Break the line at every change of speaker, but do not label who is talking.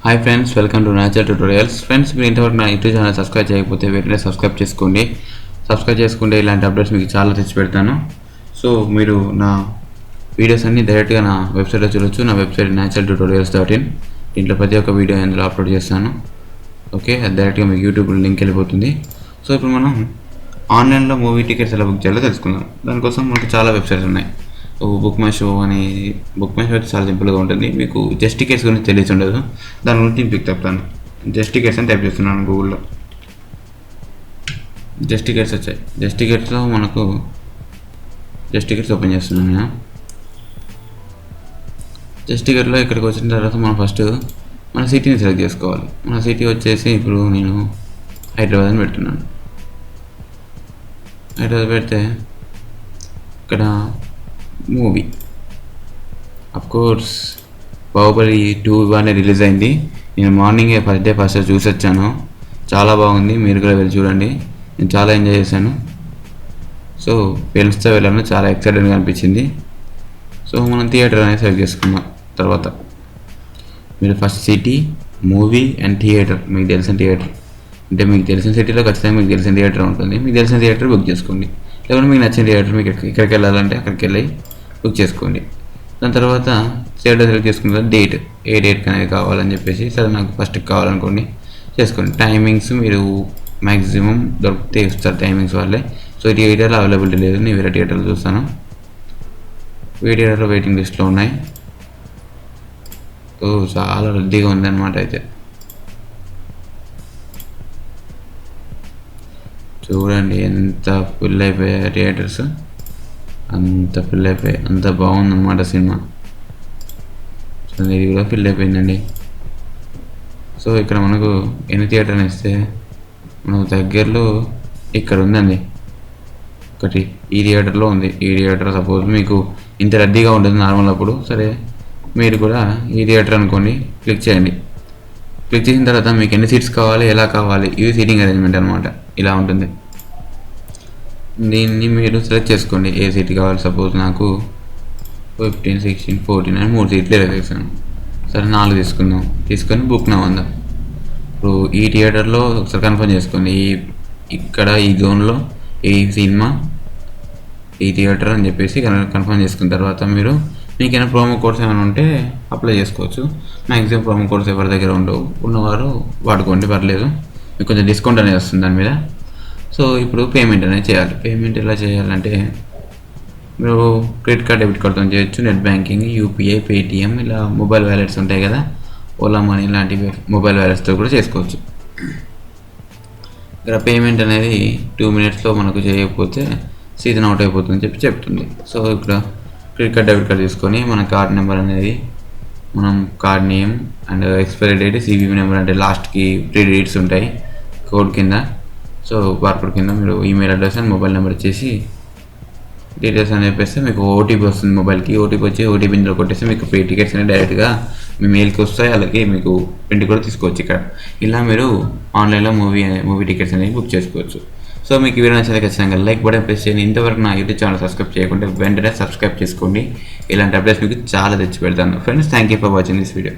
Hi friends, welcome to nature tutorials. Friends, మీరు ఇంతవరకు నా యూట్యూబ్ ఛానల్ సబ్స్క్రైబ్ చేయకపోతే వెంటనే సబ్స్క్రైబ్ చేసుకోండి. సబ్స్క్రైబ్ చేసుకుంటే ఇలాంటి అప్డేట్స్ మీకు చాలా తెచ్చి పెడతాను. సో మీరు నా వీడియోస్ అన్ని డైరెక్ట్గా నా వెబ్సైట్లో చూడొచ్చు. నా వెబ్సైట్ naturaltutorials.in. దీంట్లో ప్రతి ఒక్క వీడియో అందులో అప్లోడ్ చేస్తాను. ఓకే, అది డైరెక్ట్గా మీకు యూట్యూబ్ లింక్ వెళ్ళిపోతుంది. సో ఇప్పుడు మనం ఆన్లైన్లో మూవీ టికెట్స్ ఎలా బుక్ చేయాలో తెలుసుకుందాం. దానికోసం మనకు చాలా వెబ్సైట్స్ ఉన్నాయి. బుక్ మై షో అయితే చాలా సింపుల్గా ఉంటుంది. మీకు జస్ట్ టికెట్స్ గురించి తెలిసి ఉండదు, దాని గురించి నేను చెప్తాను. జస్ట్ టికెట్స్ అని టైప్ చేస్తున్నాను గూగుల్లో. జస్ట్ టికెట్స్ వచ్చాయి. జస్ట్ టికెట్స్లో మనకు జస్ట్ టికెట్స్ ఓపెన్ చేస్తున్నాను నేను. జస్ట్ టికెట్లో ఇక్కడికి వచ్చిన తర్వాత మనం ఫస్ట్ మన సిటీని సెలెక్ట్ చేసుకోవాలి. మన సిటీ వచ్చేసి ఇప్పుడు నేను హైదరాబాద్ అని పెడుతున్నాను. హైదరాబాద్ పెడితే ఇక్కడ మూవీ అఫ్కోర్స్ బాహుబలి 2 ఇవాళ రిలీజ్ అయింది. నేను మార్నింగే ఫస్ట్ చూసి వచ్చాను. చాలా బాగుంది, మీరు కూడా వెళ్ళి చూడండి. నేను చాలా ఎంజాయ్ చేశాను. సో ఫ్రెండ్స్తో వెళ్ళాను, చాలా ఎక్సైటెడ్గా అనిపించింది. సో మనం థియేటర్ అనేది సెలెక్ట్ చేసుకున్నాం. తర్వాత మీరు first city, movie and theatre. మీకు తెలిసిన థియేటర్ అంటే మీకు తెలిసిన సిటీలో ఖచ్చితంగా మీకు తెలిసిన థియేటర్ ఉంటుంది. మీకు తెలిసిన థియేటర్ బుక్ చేసుకోండి. లేకుంటే మీకు నచ్చిన థియేటర్ మీకు ఎక్కడికి వెళ్ళాలంటే అక్కడికి వెళ్ళి బుక్ చేసుకోండి. దాని తర్వాత థియేటర్ సెలెక్ట్ చేసుకున్న డేట్, ఏ డేట్కి అనేది కావాలని చెప్పేసి, సరే నాకు ఫస్ట్ కావాలనుకోండి చేసుకోండి. టైమింగ్స్ మీరు మ్యాక్సిమం దొరికితే ఇస్తారు టైమింగ్స్ వాళ్ళే. సో ఈ థియేటర్లో అవైలబిలిటీ లేదు, నేను వేరే థియేటర్లో చూస్తాను. వేరే థియేటర్లో వెయిటింగ్ లిస్ట్లో ఉన్నాయి. సో చాలా రద్దీగా ఉందన్నమాట. అయితే చూడండి ఎంత ఫుల్ అయిపోయాయి థియేటర్స్, అంత ఫిల్ అయిపోయాయి. అంత బాగుందన్నమాట సినిమా. సో ఇది కూడా ఫిల్ అయిపోయిందండి. సో ఇక్కడ మనకు ఎన్ని థియేటర్ అని ఇస్తే మనకు దగ్గరలో ఇక్కడ ఉందండి ఒకటి. ఈ థియేటర్లో ఉంది. ఈ థియేటర్ సపోజ్ మీకు ఇంత రద్దీగా ఉంటుంది నార్మల్ అప్పుడు, సరే మీరు కూడా ఈ థియేటర్ అనుకోండి, క్లిక్ చేయండి. క్లిక్ చేసిన తర్వాత మీకు ఎన్ని సీట్స్ కావాలి, ఎలా కావాలి, ఇది సీటింగ్ అరేంజ్మెంట్ అనమాట. ఇలా ఉంటుంది. దీన్ని మీరు సెలెక్ట్ చేసుకోండి ఏ సీట్ కావాలి. సపోజ్ నాకు 15, 16, 14 అని 3 సీట్లు వేసాను. సరే 4 తీసుకొని బుక్ నా ఉందాం. ఇప్పుడు ఈ థియేటర్లో ఒకసారి కన్ఫర్మ్ చేసుకోండి, ఇక్కడ ఈ జోన్లో ఈ సినిమా ఈ థియేటర్ అని చెప్పేసి కన్ఫర్మ్ చేసుకున్న తర్వాత మీకు ఏమైనా ప్రోమో కోడ్స్ ఏమైనా ఉంటే అప్లై చేసుకోవచ్చు. మ్యాక్సిమం ప్రోమో కోడ్స్ ఎవరి దగ్గర ఉండవు, ఉన్నవారు వాడుకోండి, పర్లేదు. మీకు కొంచెం డిస్కౌంట్ అనేది వస్తుంది దాని మీద. సో ఇప్పుడు పేమెంట్ అనేది చేయాలి. పేమెంట్ ఎలా చేయాలంటే మీరు క్రెడిట్ కార్డ్, డెబిట్ కార్డ్తో చేయొచ్చు, నెట్ బ్యాంకింగ్, యూపీఐ, పేటిఎం, ఇలా మొబైల్ వ్యాలెట్స్ ఉంటాయి కదా, ఓలా మనీ లాంటివి మొబైల్ వ్యాలెట్స్తో కూడా చేసుకోవచ్చు. ఇక్కడ పేమెంట్ అనేది 2 minutesలో మనకు చేయకపోతే సీజన్ అవుట్ అయిపోతుందని చెప్తుంది. సో ఇక్కడ క్రెడిట్ కార్డ్, డెబిట్ కార్డ్ తీసుకొని మన కార్డ్ నెంబర్ అనేది మనం card name and expiry date, CVV number అంటే లాస్ట్కి 3 digits ఉంటాయి కోడ్ కింద. సో బార్కోడ్ కింద మీరు email address and mobile number ఇచ్చేసి డీటెయిల్స్ అని చెప్పేస్తే మీకు ఓటీపీ వస్తుంది మొబైల్కి. ఓటీపీ వచ్చి ఓటీపీ ఇందులో కొట్టేస్తే మీకు ఫ్రీ టికెట్స్ అనేవి డైరెక్ట్గా మీ మెయిల్కి వస్తాయి. అలాగే మీకు ప్రింట్ కూడా తీసుకోవచ్చు. ఇక్కడ ఇలా మీరు ఆన్లైన్లో మూవీ టికెట్స్ అనేవి బుక్ చేసుకోవచ్చు. సో మీకు వీడియో నచ్చితే ఖచ్చితంగా లైక్ బటన్ ప్రెస్ చేయండి. ఇంతవరకు నా యూట్యూబ్ ఛానల్ సబ్స్క్రైబ్ చేయకుంటే వెంటనే సబ్స్క్రైబ్ చేసుకోండి. ఇలాంటి అప్డేట్స్ మీకు చాలా తెచ్చి పెడతాను. Friends, thank you for watching this video.